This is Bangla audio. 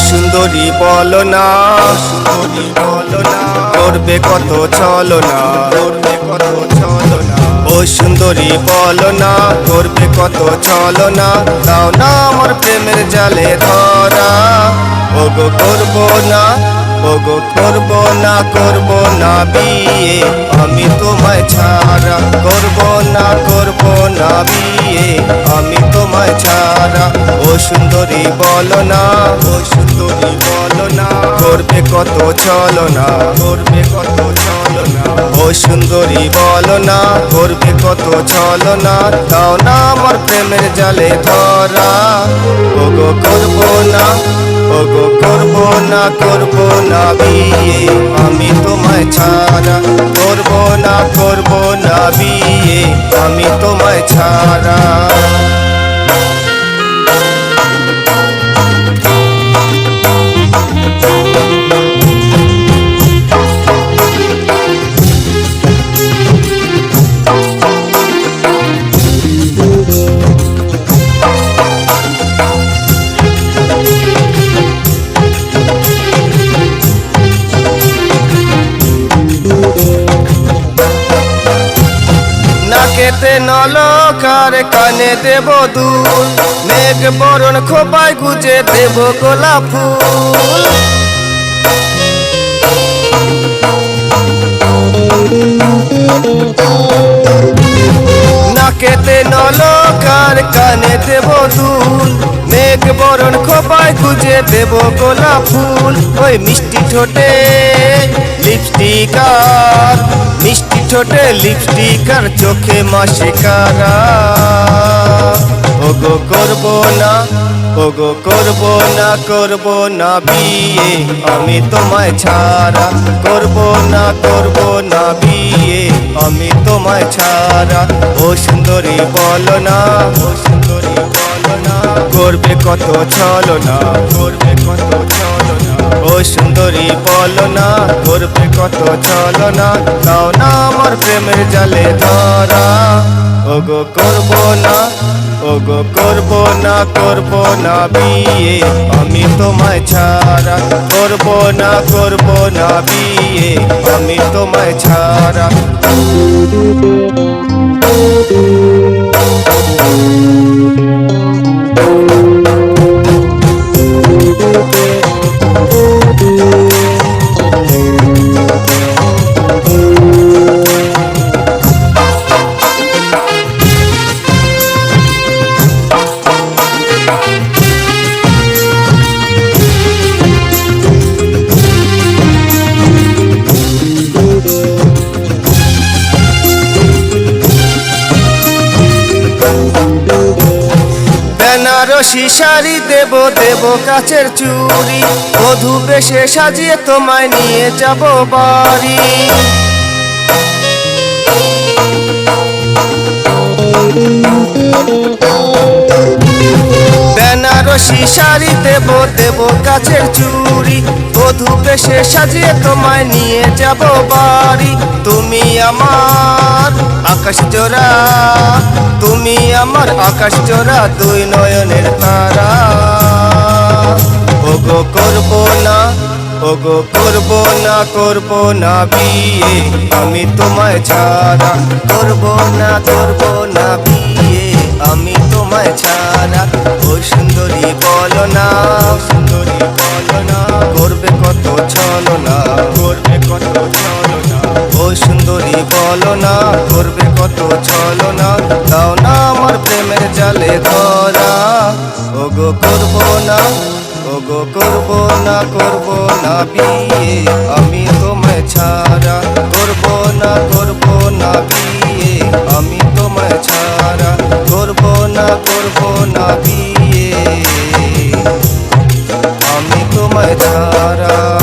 সুন্দরী বলো না, করবে কত ছলনা, ও সুন্দরী বলো না, করবে কত ছলনা, দাও না আমার প্রেমের জালে ধরা। ওগো করবো না, ওগো করবো না, করবো না বিয়ে আমি তোমায় ছাড়া, করবো না, করবো না বিয়ে আমি তোমায় ছাড়া। ও সুন্দরী বলো না, ও সুন্দরী বলো না, করবে কত ছলনা, করবে কত ছলনা, ও সুন্দরী বলো না, করবে কত ছলনা, দাও না আমার প্রেমের জালে ধরা। ওগো করবো না, ওগো করবো না, করবো না বিয়ে আমি তোমায় ছাড়া, করবো না, করবো না বিয়ে আমি তোমায় ছাড়া। নাকেতে নলকার কানে দেব দুল, মেঘ বরণ খোপায় গুজে দেব গোলাপ ফুল। নাকেতে নলকার কানে দেব দুল, মেঘ বরণ খোপায় গুজে দেব গোলাপ ফুল। ওই মিষ্টি ঠোঁটে লিপস্টিক আর, মিষ্টি ঠোঁটে লিপস্টিক আর চোখে মাসিকারা। ওগো করবো না, ওগো করবো না, করবো না বিয়ে আমি তোমায় ছাড়া, করবো না, করবো না বিয়ে আমি তোমায় ছাড়া। ও সুন্দরী বলো না, ও সুন্দরী বলো না, করবে কত ছলনা, করবে কত ছলনা, ও সুন্দরী বলো না, করবে কত ছলনা, দাও না আমার প্রেমের জালে ধরা। ওগো করবো না, ওগো করবো না, করবো না বিয়ে আমি তোমায় ছাড়া, করবো না, করবো না বিয়ে আমি তোমায় ছাড়া। বেনারসি শাড়ি দেব, দেব কাচের চুড়ি, বধূ বেশে সাজিয়ে তোমায় নিয়ে যাব বাড়ি। বেনারসি শাড়ি দেব, দেব কাচের চুড়ি, বধূ বেশে সাজিয়ে তোমায় নিয়ে যাব বাড়ি। তুমি আমার আকাশ জোড়া, তুমি আমার আকাশ জোড়া, দুই নয়নের তারা। ওগো করবো না, ওগো করবো না, করবো না বিয়ে আমি তোমায় ছাড়া, করবো না, করবো না বিয়ে আমি তোমায় ছাড়া। ও সুন্দরী বলো না, সুন্দরী বলো না, করবে কত ছলনা, করবে কত ছলনা, ও সুন্দরী বলো না, করবে কত ছলনা, দাও না আমার প্রেমের জালে ধরা। ওগো করবো না, ওগো করবো না, করবো না বিয়ে আমি তোমায় ছাড়া, করবো না, করবো না বিয়ে আমি তোমায় ছাড়া। আমায় ধরা।